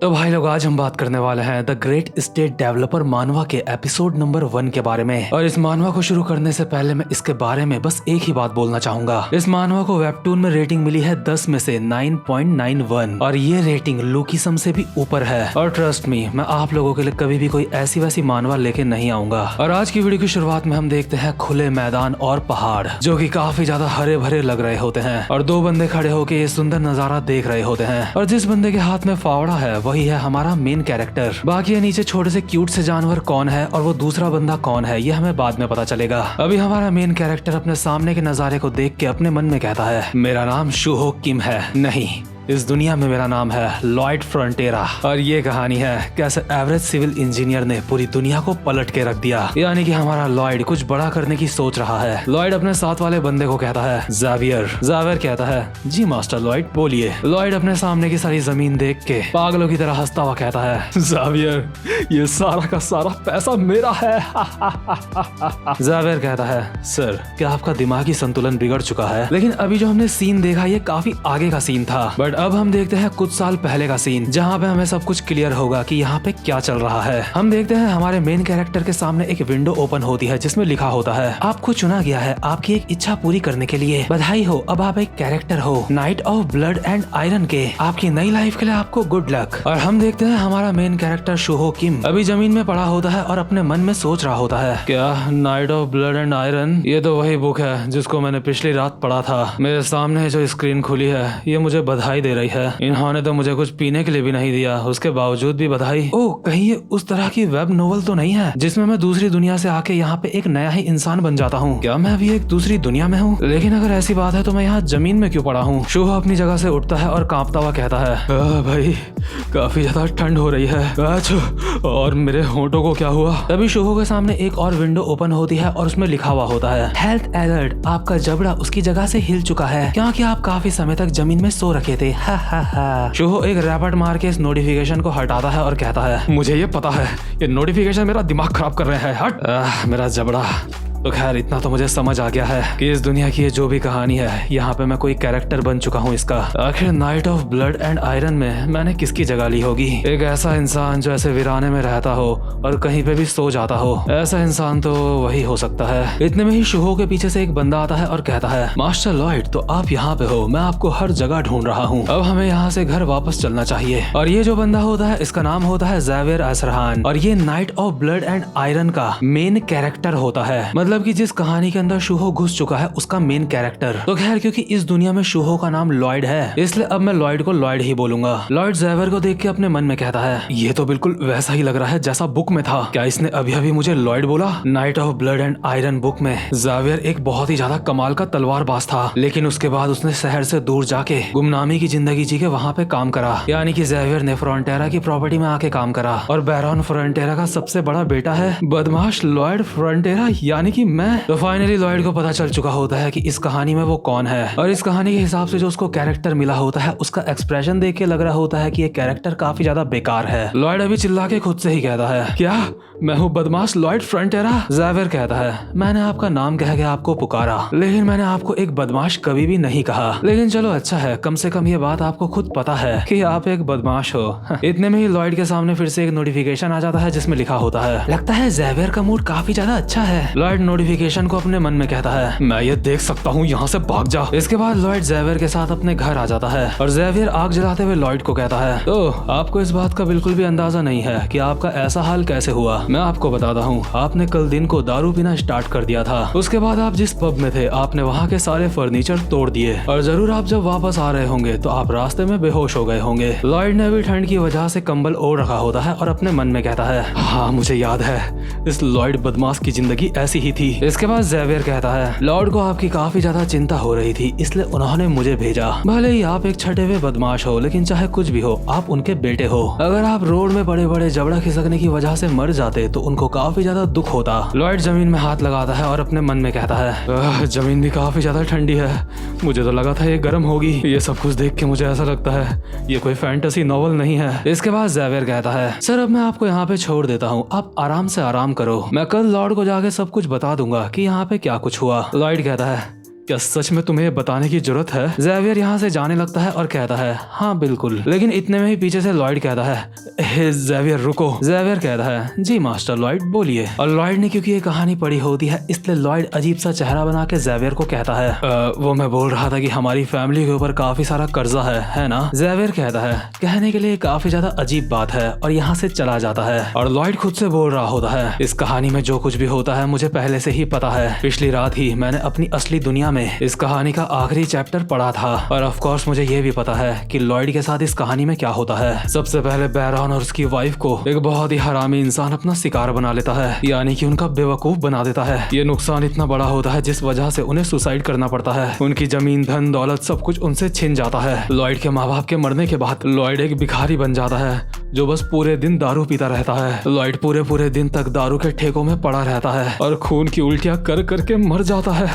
तो भाई लोग आज हम बात करने वाले हैं द ग्रेट स्टेट डेवलपर मानवा के एपिसोड नंबर 1 के बारे में। और इस मानवा को शुरू करने से पहले मैं इसके बारे में बस एक ही बात बोलना चाहूंगा। इस मानवा को वेबटून में रेटिंग मिली है 10 में से 9.91 और ये रेटिंग लूकीसम से भी ऊपर है। और ट्रस्ट मी, मैं आप लोगों के लिए कभी भी कोई ऐसी वैसी मानवा लेके नहीं आऊंगा। और आज की वीडियो की शुरुआत में हम देखते हैं खुले मैदान और पहाड़ जो कि काफी ज्यादा हरे भरे लग रहे होते हैं और दो बंदे खड़े होकर ये सुंदर नजारा देख रहे होते हैं। और जिस बंदे के हाथ में फावड़ा है वही है हमारा मेन कैरेक्टर। बाकी ये नीचे छोटे से क्यूट से जानवर कौन है और वो दूसरा बंदा कौन है ये हमें बाद में पता चलेगा। अभी हमारा मेन कैरेक्टर अपने सामने के नजारे को देख के अपने मन में कहता है, मेरा नाम शुहो किम है। नहीं, इस दुनिया में मेरा नाम है लॉयड फ्रंटेरा। और ये कहानी है कैसे एवरेज सिविल इंजीनियर ने पूरी दुनिया को पलट के रख दिया। यानी कि हमारा लॉयड कुछ बड़ा करने की सोच रहा है। लॉयड अपने साथ वाले बंदे को कहता है ज़ावियर। ज़ावियर कहता है, जी मास्टर लॉयड बोलिए। लॉयड अपने सामने की सारी जमीन देख के पागलों की तरह हंसता हुआ कहता है, ज़ावियर ये सारा का सारा पैसा मेरा है। ज़ावियर कहता है, सर क्या आपका दिमागी संतुलन बिगड़ चुका है? लेकिन अभी जो हमने सीन देखा ये काफी आगे का सीन था। बट अब हम देखते हैं कुछ साल पहले का सीन जहाँ पे हमें सब कुछ क्लियर होगा कि यहाँ पे क्या चल रहा है। हम देखते हैं हमारे मेन कैरेक्टर के सामने एक विंडो ओपन होती है जिसमें लिखा होता है, आपको चुना गया है आपकी एक इच्छा पूरी करने के लिए। बधाई हो, अब आप एक कैरेक्टर हो night of blood and iron के। आपकी नई लाइफ के लिए आपको गुड लक। और हम देखते हैं हमारा मेन कैरेक्टर शुहो किम अभी जमीन में पड़ा होता है और अपने मन में सोच रहा होता है, क्या night of blood and iron? ये तो वही बुक है जिसको मैंने पिछली रात पढ़ा था। मेरे सामने जो स्क्रीन खुली है ये मुझे बधाई दे रही है। इन्होंने तो मुझे कुछ पीने के लिए भी नहीं दिया, उसके बावजूद भी बधाई। ओह, कहीं ये उस तरह की वेब नोवेल तो नहीं है जिसमें मैं दूसरी दुनिया से आके यहाँ पे एक नया ही इंसान बन जाता हूँ? क्या मैं अभी एक दूसरी दुनिया में हूँ? लेकिन अगर ऐसी बात है तो मैं यहाँ जमीन में क्यों पड़ा हूँ? शुहो अपनी जगह से उठता है और कांपता हुआ कहता है, भाई काफी ज्यादा ठंड हो रही है। अच्छा, और मेरे होंठों को क्या हुआ? तभी शुहो के सामने एक और विंडो ओपन होती है और उसमें लिखा हुआ होता है, हेल्थ अलर्ट, आपका जबड़ा उसकी जगह से हिल चुका है क्योंकि आप काफी समय तक जमीन में सो रखे थे। शुहो एक रैपट मार के इस नोटिफिकेशन को हटाता है और कहता है, मुझे ये पता है ये नोटिफिकेशन मेरा दिमाग खराब कर रहे हैं। हट मेरा जबड़ा। तो खैर इतना तो मुझे समझ आ गया है कि इस दुनिया की ये जो भी कहानी है यहाँ पे मैं कोई कैरेक्टर बन चुका हूँ इसका। आखिर night of blood and iron में मैंने किसकी जगह ली होगी? एक ऐसा इंसान जो ऐसे वीराने में रहता हो और कहीं पे भी सो जाता हो, ऐसा इंसान तो वही हो सकता है। इतने में ही शुहो के पीछे से एक बंदा आता है और कहता है, मास्टर लॉयड तो आप यहाँ पे हो, मैं आपको हर जगह ढूंढ रहा हूँ, अब हमें यहाँ से घर वापस चलना चाहिए। और ये जो बंदा होता है इसका नाम होता है ज़ावियर असरहान और ये night of blood and iron का मेन कैरेक्टर होता है। मतलब कि जिस कहानी के अंदर शुहो घुस चुका है उसका मेन कैरेक्टर। तो खैर क्योंकि इस दुनिया में शुहो का नाम लॉयड है इसलिए अब मैं लॉयड को लॉयड ही बोलूंगा। लॉयड ज़ावियर को देख के अपने मन में कहता है, ये तो बिल्कुल वैसा ही लग रहा है जैसा बुक में था। क्या इसने अभी अभी मुझे लॉयड बोला? Night of blood and iron book में ज़ावियर एक बहुत ही ज्यादा कमाल का तलवारबाज था, लेकिन उसके बाद उसने शहर से दूर जाके गुमनामी की जिंदगी जी के वहाँ पे काम करा। यानी कि ज़ावियर ने फ्रंटेरा की प्रॉपर्टी में आके काम करा और बैरॉन फ्रंटेरा का सबसे बड़ा बेटा है बदमाश लॉयड फ्रंटेरा, यानी कि मैं। तो फाइनली लॉयड को पता चल चुका होता है कि इस कहानी में वो कौन है और इस कहानी के हिसाब से जो उसको कैरेक्टर मिला होता है उसका एक्सप्रेशन देख के लग रहा होता है कि ये कैरेक्टर काफी ज्यादा बेकार है। लॉयड अभी चिल्ला के खुद से ही कहता है, क्या मैं हूँ बदमाश लॉयड फ्रंटेरा? ज़ावियर कहता है, मैंने आपका नाम कह के आपको पुकारा लेकिन मैंने आपको एक बदमाश कभी भी नहीं कहा। लेकिन चलो अच्छा है, कम से कम ये बात आपको खुद पता है कि आप एक बदमाश हो। इतने में ही लॉयड के सामने फिर से एक नोटिफिकेशन आ जाता है जिसमें लिखा होता है, लगता है ज़ावियर का मूड काफी ज्यादा अच्छा है। लॉयड नोटिफिकेशन को अपने मन में कहता है, मैं ये देख सकता हूँ, यहाँ से भाग जा। इसके बाद लॉयड ज़ावियर के साथ अपने घर आ जाता है और ज़ावियर आग जलाते हुए लॉयड को कहता है, तो आपको इस बात का बिल्कुल भी अंदाजा नहीं है कि आपका ऐसा हाल कैसे हुआ। मैं आपको बताता हूँ, आपने कल दिन को दारू पीना स्टार्ट कर दिया था। उसके बाद आप जिस पब में थे आपने वहाँ के सारे फर्नीचर तोड़ दिए और जरूर आप जब वापस आ रहे होंगे तो आप रास्ते में बेहोश हो गए होंगे। लॉयड ने भी ठंड की वजह से कंबल ओढ़ रखा होता है और अपने मन में कहता है, हाँ मुझे याद है, इस लॉयड बदमाश की जिंदगी ऐसी ही थी। इसके बाद ज़ावियर कहता है, लॉर्ड को आपकी काफी ज्यादा चिंता हो रही थी इसलिए उन्होंने मुझे भेजा। भले ही आप एक छठे हुए बदमाश हो लेकिन चाहे कुछ भी हो आप उनके बेटे हो। अगर आप रोड में बड़े बड़े जबड़ा खिसकने की वजह से मर जाते तो उनको काफी ज्यादा दुख होता। लॉयड जमीन में हाथ लगाता है और अपने मन में कहता है, जमीन भी काफी ज्यादा ठंडी है, मुझे तो लगा था ये गर्म होगी। ये सब कुछ देख के मुझे ऐसा लगता है ये कोई फैंटेसी नॉवल नहीं है। इसके बाद ज़ावियर कहता है, सर अब मैं आपको यहाँ पे छोड़ देता हूँ, आप आराम से आराम करो, मैं कल लॉर्ड को जाके सब कुछ बता दूंगा कि यहाँ पे क्या कुछ हुआ। लॉयड कहता है, क्या सच में तुम्हें बताने की जरूरत है? जेवियर यहाँ से जाने लगता है और कहता है हाँ बिल्कुल, लेकिन इतने में ही पीछे से लॉयड कहता है जेवियर रुको। जेवियर कहता है जी मास्टर लॉयड बोलिए। और लॉयड ने क्योंकि ये कहानी पढ़ी होती है इसलिए लॉयड अजीब सा चेहरा बना के जेवियर को कहता है वो मैं बोल रहा था कि हमारी फैमिली के ऊपर काफी सारा कर्जा है ना? जेवियर कहता है कहने के लिए काफी ज्यादा अजीब बात है और यहाँ से चला जाता है। और लॉयड खुद से बोल रहा होता है इस कहानी में जो कुछ भी होता है मुझे पहले से ही पता है। पिछली रात ही मैंने अपनी असली दुनिया में इस कहानी का आखिरी चैप्टर पढ़ा था और ऑफ कोर्स मुझे ये भी पता है कि लॉयड के साथ इस कहानी में क्या होता है। सबसे पहले बैरॉन और उसकी वाइफ को एक बहुत ही हरामी इंसान अपना शिकार बना लेता है, यानी कि उनका बेवकूफ बना देता है। ये नुकसान इतना बड़ा होता है जिस वजह से उन्हें सुसाइड करना पड़ता है। उनकी जमीन धन दौलत सब कुछ उनसे छिन जाता है। लॉयड के माँ बाप के मरने के बाद लॉयड एक भिखारी बन जाता है जो बस पूरे दिन दारू पीता रहता है। लॉयड पूरे दिन तक दारू के ठेकों में पड़ा रहता है और खून की उल्टियां कर करके मर जाता है।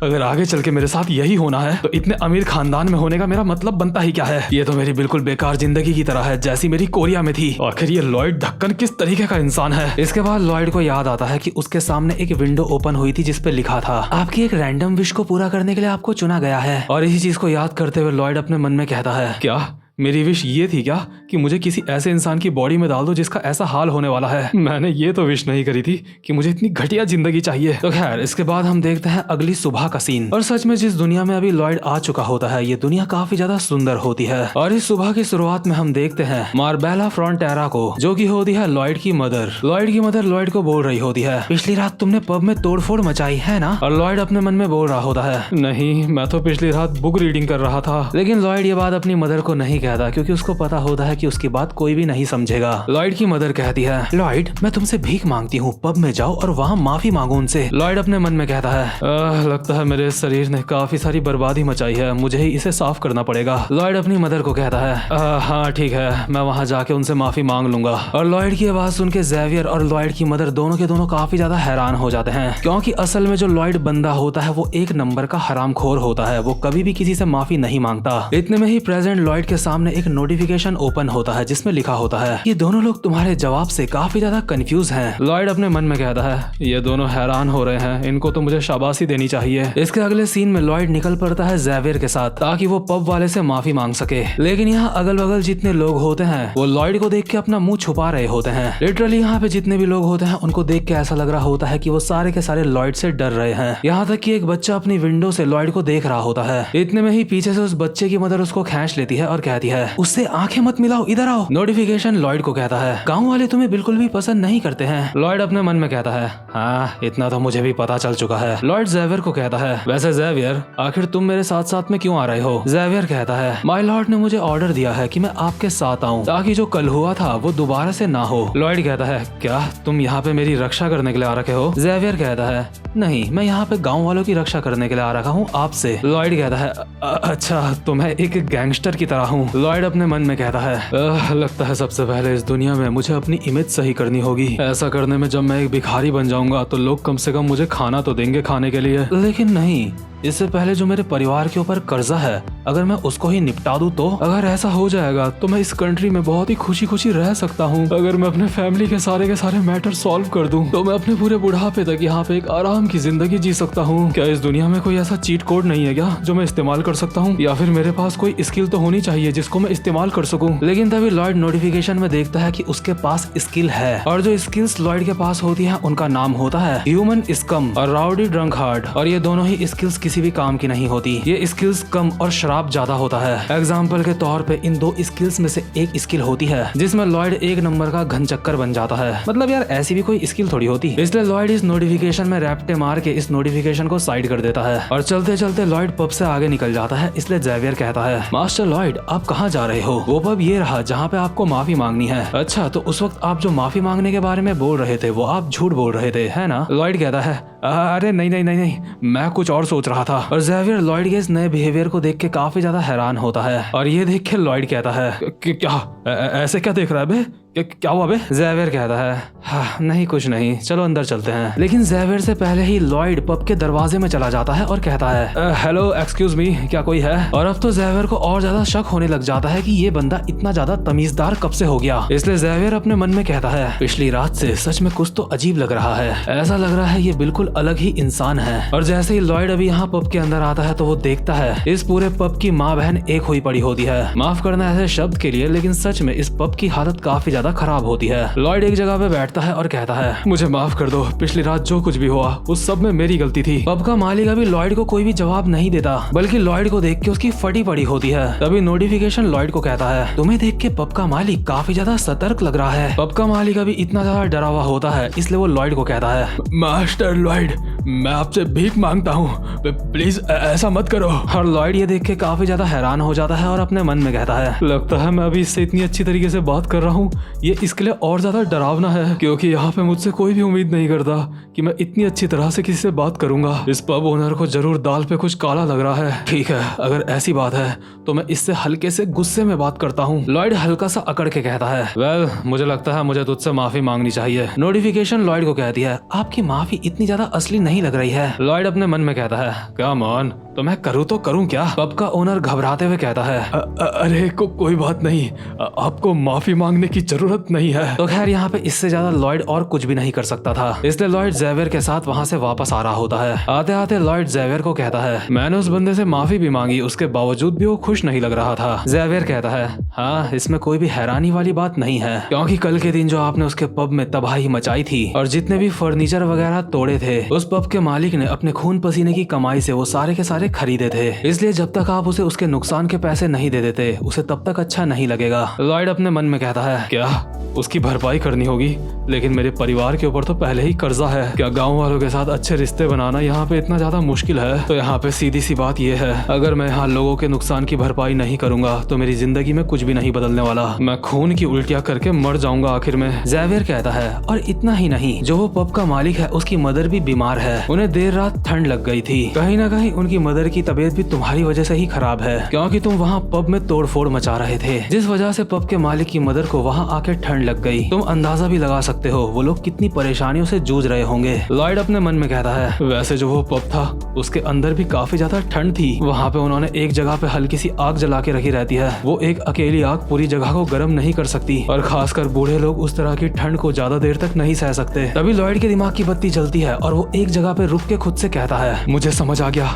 अगर आगे चल के मेरे साथ यही होना है तो इतने अमीर खानदान में होने का मेरा मतलब बनता ही क्या है? ये तो मेरी बिल्कुल बेकार जिंदगी की तरह है जैसी मेरी कोरिया में थी। आखिर ये लॉयड ढक्कन किस तरीके का इंसान है? इसके बाद लॉयड को याद आता है कि उसके सामने एक विंडो ओपन हुई थी जिसपे लिखा था आपकी एक रैंडम विश को पूरा करने के लिए आपको चुना गया है। और इसी चीज को याद करते हुए लॉयड अपने मन में कहता है क्या मेरी विश ये थी क्या कि मुझे किसी ऐसे इंसान की बॉडी में डाल दो जिसका ऐसा हाल होने वाला है? मैंने ये तो विश नहीं करी थी कि मुझे इतनी घटिया जिंदगी चाहिए। तो खैर इसके बाद हम देखते हैं अगली सुबह का सीन। और सच में जिस दुनिया में अभी लॉयड आ चुका होता है ये दुनिया काफी ज्यादा सुंदर होती है। और इस सुबह की शुरुआत में हम देखते हैं मार्बेला फ्रॉन्टेरा को जो की होती है लॉयड की मदर। लॉयड की मदर लॉयड को बोल रही होती है पिछली रात तुमने पब में तोड़फोड़ मचाई है ना? और लॉयड अपने मन में बोल रहा होता है नहीं मैं तो पिछली रात बुक रीडिंग कर रहा था। लेकिन लॉयड ये बात अपनी मदर को नहीं कहता क्योंकि उसको पता होता है कि उसकी बात कोई भी नहीं समझेगा। लॉयड की मदर कहती है लॉयड मैं तुमसे भीख मांगती हूँ, पब में जाओ और वहाँ माफी मांगो उनसे। लॉयड अपने मन में कहता है लगता है मेरे शरीर ने काफी सारी बर्बादी मचाई है, मुझे ही इसे साफ करना पड़ेगा। लॉयड अपनी मदर को कहता है हाँ ठीक है मैं वहाँ जाके उनसे माफी मांग लूंगा। और लॉयड की आवाज सुन के जेवियर और लॉयड की मदर दोनों के दोनों काफी ज्यादा हैरान हो जाते हैं क्योंकि असल में जो लॉयड बंदा होता है वो एक नंबर का हरामखोर होता है, वो कभी भी किसी से माफी नहीं मांगता। इतने में ही प्रेजेंट लॉयड के सामने एक नोटिफिकेशन ओपन होता है जिसमें लिखा होता है ये दोनों लोग तुम्हारे जवाब से काफी ज्यादा कंफ्यूज हैं। लॉयड अपने मन में कहता है ये दोनों हैरान हो रहे हैं, इनको तो मुझे शाबाशी देनी चाहिए। इसके अगले सीन में लॉयड निकल पड़ता है जेवियर के साथ ताकि वो पब वाले से माफी मांग सके। लेकिन यहाँ अगल बगल जितने लोग होते हैं वो लॉयड को देख के अपना मुंह छुपा रहे होते हैं। लिटरली यहाँ पे जितने भी लोग होते हैं उनको देख के ऐसा लग रहा होता है कि वो सारे के सारे लॉयड से डर रहे हैं। यहाँ तक कि एक बच्चा अपनी विंडो से लॉयड को देख रहा होता है। इतने में ही पीछे से उस बच्चे की मदर उसको खींच लेती है और कहती है उससे आंखें मत मिलाओ, इधर आओ। नोटिफिकेशन लॉयड को कहता है गांव वाले तुम्हें बिल्कुल भी पसंद नहीं करते हैं। लॉयड अपने मन में कहता है हाँ इतना तो मुझे भी पता चल चुका है। लॉयड जेवियर को कहता है वैसे जेवियर आखिर तुम मेरे साथ साथ में क्यों आ रहे हो? जेवियर कहता है माय लॉर्ड ने मुझे ऑर्डर दिया है कि मैं आपके साथ आऊं ताकि जो कल हुआ था वो दोबारा से ना हो। लॉयड कहता है क्या तुम यहाँ पे मेरी रक्षा करने के लिए आ रखे हो? जेवियर कहता है नहीं मैं यहाँ पे गाँव वालों की रक्षा करने के लिए आ रखा हूँ आपसे। लॉयड कहता है अच्छा तो मैं एक गैंगस्टर की तरह हूँ। लॉयड अपने मन में कहता है लगता है सबसे पहले इस दुनिया में मुझे अपनी इमेज सही करनी होगी। ऐसा करने में जब मैं एक भिखारी बन जाऊंगा तो लोग कम से कम मुझे खाना तो देंगे खाने के लिए। लेकिन नहीं, इससे पहले जो मेरे परिवार के ऊपर कर्जा है अगर मैं उसको ही निपटा दूं तो अगर ऐसा हो जाएगा तो मैं इस कंट्री में बहुत ही खुशी खुशी रह सकता हूँ। अगर मैं अपने फैमिली के सारे मैटर सॉल्व कर दूं तो मैं अपने पूरे बुढ़ापे तक यहाँ पे एक आराम की जिंदगी जी सकता हूँ। क्या इस दुनिया में कोई ऐसा चीट कोड नहीं है क्या जो मैं इस्तेमाल कर सकता हूँ? या फिर मेरे पास कोई स्किल तो होनी चाहिए जिसको मैं इस्तेमाल कर सकूँ। लेकिन तभी लॉयड नोटिफिकेशन में देखता है कि उसके पास स्किल है और जो स्किल्स लॉयड के पास होती है उनका नाम होता है ह्यूमन स्कम और राउडी ड्रंक हार्ड। और ये दोनों ही स्किल्स किसी भी काम की नहीं होती, ये स्किल्स कम और शराब ज्यादा होता है। एग्जाम्पल के तौर पे इन दो स्किल्स में से एक स्किल होती है जिसमें लॉयड एक नंबर का घन चक्कर बन जाता है। मतलब यार ऐसी भी कोई स्किल थोड़ी होती। इसलिए लॉयड इस नोटिफिकेशन में रैप्टे मार के इस नोटिफिकेशन को साइड कर देता है और चलते चलते लॉयड पब से आगे निकल जाता है। इसलिए जेवियर कहता है मास्टर लॉयड आप कहाँ जा रहे हो? वो पब ये रहा जहाँ पे आपको माफी मांगनी है। अच्छा तो उस वक्त आप जो माफी मांगने के बारे में बोल रहे थे वो आप झूठ बोल रहे थे है ना? लॉयड कहता है अरे नहीं मैं कुछ और सोच रहा था। और जेवियर लॉयड के इस नए बिहेवियर को देख के काफी ज्यादा हैरान होता है और ये देख के लॉयड कहता है क्या ऐसे क्या देख रहा है बे? क्या हुआ बे? ज़ेवियर कहता है हाँ नहीं कुछ नहीं, चलो अंदर चलते हैं। लेकिन ज़ेवियर से पहले ही लॉयड पब के दरवाजे में चला जाता है और कहता है हेलो एक्सक्यूज मी, क्या कोई है? और अब तो ज़ेवियर को और ज्यादा शक होने लग जाता है कि ये बंदा इतना ज्यादा तमीजदार कब से हो गया। इसलिए ज़ेवियर अपने मन में कहता है पिछली रात से सच में कुछ तो अजीब लग रहा है, ऐसा लग रहा है ये बिल्कुल अलग ही इंसान है। और जैसे ही लॉयड अभी यहाँ पब के अंदर आता है तो वो देखता है इस पूरे पब की माँ बहन एक हुई पड़ी होती है। माफ करना ऐसे शब्द के लिए, लेकिन सच में इस पब की हालत काफी ज्यादा खराब होती है। लॉयड एक जगह पे बैठता है और कहता है मुझे माफ कर दो, पिछली रात जो कुछ भी हुआ उस सब में मेरी गलती थी। पब का मालिक अभी लॉयड को कोई भी जवाब नहीं देता, बल्कि लॉयड को देख के उसकी फटी पड़ी होती है। तभी नोटिफिकेशन लॉयड को कहता है तुम्हें देख के पब का मालिक काफी ज्यादा सतर्क लग रहा है। पब का मालिक अभी इतना ज्यादा डरा हुआ होता है, इसलिए वो लॉयड को कहता है मास्टर लॉयड, मैं आपसे भीख मांगता हूँ, प्लीज ऐसा मत करो। और लॉयड ये देख के काफी ज्यादा हैरान हो जाता है और अपने मन में कहता है लगता है मैं अभी इससे इतनी अच्छी तरीके से बात कर रहा हूँ, ये इसके लिए और ज्यादा डरावना है, क्योंकि यहाँ पे मुझसे कोई भी उम्मीद नहीं करता कि मैं इतनी अच्छी तरह से किसी से बात करूंगा। इस पब ओनर को जरूर दाल पे कुछ काला लग रहा है। ठीक है, अगर ऐसी बात है तो मैं इससे हल्के से गुस्से में बात करता हूँ। लॉयड हल्का सा अकड़ के कहता है वेल मुझे लगता है मुझे तुझसे माफी मांगनी चाहिए। नोटिफिकेशन लॉयड को कहती है आपकी माफी इतनी ज्यादा असली नहीं लग रही है। लॉयड अपने मन में कहता है कम ऑन, तो मैं करूँ तो करूँ क्या? पब का ओनर घबराते हुए कहता है अरे कोई बात नहीं, आपको माफी मांगने की जरूरत नहीं है। तो खैर यहाँ पे इससे ज्यादा लॉयड और कुछ भी नहीं कर सकता था, इसलिए लॉयड ज़ेवियर के साथ वहाँ से वापस आ रहा होता है। आते आते लॉयड ज़ेवियर को कहता है मैंने उस बंदे से माफी भी मांगी, उसके बावजूद भी वो खुश नहीं लग रहा था। ज़ेवियर कहता है हाँ इसमें कोई भी हैरानी वाली बात नहीं है, क्योंकि कल के दिन जो आपने उसके पब में तबाही मचाई थी और जितने भी फर्नीचर वगैरह तोड़े थे, उस पब के मालिक ने अपने खून पसीने की कमाई से वो सारे के सारे खरीदे थे। इसलिए जब तक आप उसे उसके नुकसान के पैसे नहीं दे देते उसे तब तक अच्छा नहीं लगेगा। लॉयड अपने मन में कहता है क्या उसकी भरपाई करनी होगी, लेकिन मेरे परिवार के ऊपर तो पहले ही कर्जा है। क्या गांव वालों के साथ अच्छे रिश्ते बनाना यहाँ पे इतना ज्यादा मुश्किल है? तो यहाँ पे सीधी सी बात ये है, अगर मैं यहाँ लोगों के नुकसान की भरपाई नहीं करूंगा तो मेरी जिंदगी में कुछ भी नहीं बदलने वाला, मैं खून की उल्टियाँ करके मर जाऊंगा आखिर में। ज़ेवियर कहता है और इतना ही नहीं, जो वो पब का मालिक है उसकी मदर भी बीमार है, उन्हें देर रात ठंड लग गई थी। कहीं ना कहीं उनकी मदर की तबीयत भी तुम्हारी वजह से ही खराब है, क्योंकि तुम वहाँ पब में तोड़फोड़ मचा रहे थे, जिस वजह से पब के मालिक की मदर को वहाँ आके ठंड लग गई। तुम अंदाजा भी लगा सकते हो वो लोग कितनी परेशानियों से जूझ रहे होंगे। लॉयड अपने मन में कहता है वैसे जो वो पब था उसके अंदर भी काफी ज्यादा ठंड थी, वहाँ पे उन्होंने एक जगह पे हल्की सी आग जला के रखी रहती है, वो एक अकेली आग पूरी जगह को गर्म नहीं कर सकती, और खासकर बूढ़े लोग उस तरह की ठंड को ज्यादा देर तक नहीं सह सकते। तभी लॉयड के दिमाग की बत्ती जलती है और वो एक जगह पे रुक के खुद से कहता है मुझे समझ आ गया,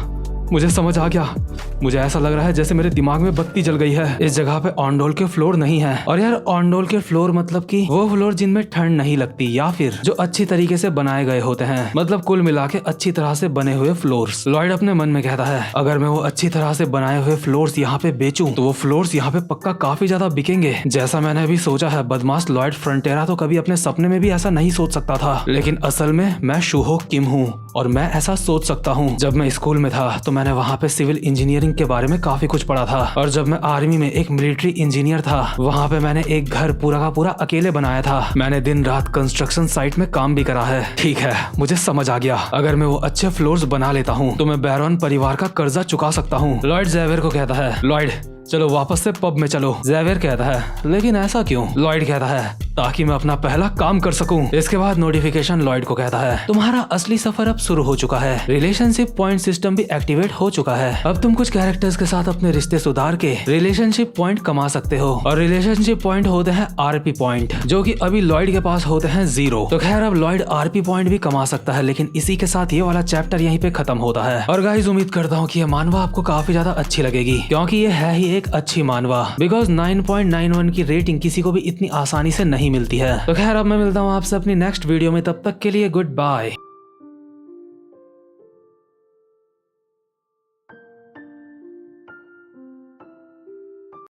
मुझे समझ आ गया, मुझे ऐसा लग रहा है जैसे मेरे दिमाग में बत्ती जल गई है। इस जगह पे ऑनडोल के फ्लोर नहीं है, और यार ऑनडोल के फ्लोर मतलब कि वो फ्लोर जिनमें ठंड नहीं लगती, या फिर जो अच्छी तरीके से बनाए गए होते हैं, मतलब कुल मिला के अच्छी तरह से बने हुए फ्लोर्स। लॉयड अपने मन में कहता है अगर मैं वो अच्छी तरह से बनाए हुए फ्लोर्स यहाँ पे बेचूं तो वो फ्लोर्स यहाँ पे पक्का काफी ज्यादा बिकेंगे। जैसा मैंने अभी सोचा है, बदमाश लॉयड फ्रंटेरा तो कभी अपने सपने में भी ऐसा नहीं सोच सकता था, लेकिन असल में मैं शुहो किम हूँ और मैं ऐसा सोच सकता हूँ। जब मैं स्कूल में था तो मैंने वहाँ पे सिविल इंजीनियरिंग के बारे में काफी कुछ पढ़ा था, और जब मैं आर्मी में एक मिलिट्री इंजीनियर था वहाँ पे मैंने एक घर पूरा का पूरा अकेले बनाया था। मैंने दिन रात कंस्ट्रक्शन साइट में काम भी करा है। ठीक है, मुझे समझ आ गया, अगर मैं वो अच्छे फ्लोर्स बना लेता हूँ तो मैं बैरॉन परिवार का कर्जा चुका सकता हूँ। लॉयड ज़ेवियर को कहता है लॉयड चलो वापस से पब में चलो। ज़ेवियर कहता है लेकिन ऐसा क्यों? लॉयड कहता है ताकि मैं अपना पहला काम कर सकूं। इसके बाद नोटिफिकेशन लॉयड को कहता है तुम्हारा असली सफर अब शुरू हो चुका है, रिलेशनशिप पॉइंट सिस्टम भी एक्टिवेट हो चुका है। अब तुम कुछ कैरेक्टर्स के साथ अपने रिश्ते सुधार के रिलेशनशिप पॉइंट कमा सकते हो, और रिलेशनशिप पॉइंट होते हैं आरपी पॉइंट, जो कि अभी लॉयड के पास होते हैं 0। तो खैर अब लॉयड आरपी पॉइंट भी कमा सकता है, लेकिन इसी के साथ ये वाला चैप्टर यहीं पे खत्म होता है। और गाइस उम्मीद करता हूँ कि ये मानवा आपको काफी ज्यादा अच्छी लगेगी, क्योंकि ये है ही एक अच्छी मानवा, बिकॉज 9.91 की रेटिंग किसी को भी इतनी आसानी से नहीं मिलती है। तो खैर अब मैं मिलता हूँ आपसे अपनी नेक्स्ट वीडियो में, तब तक के लिए गुड बाय।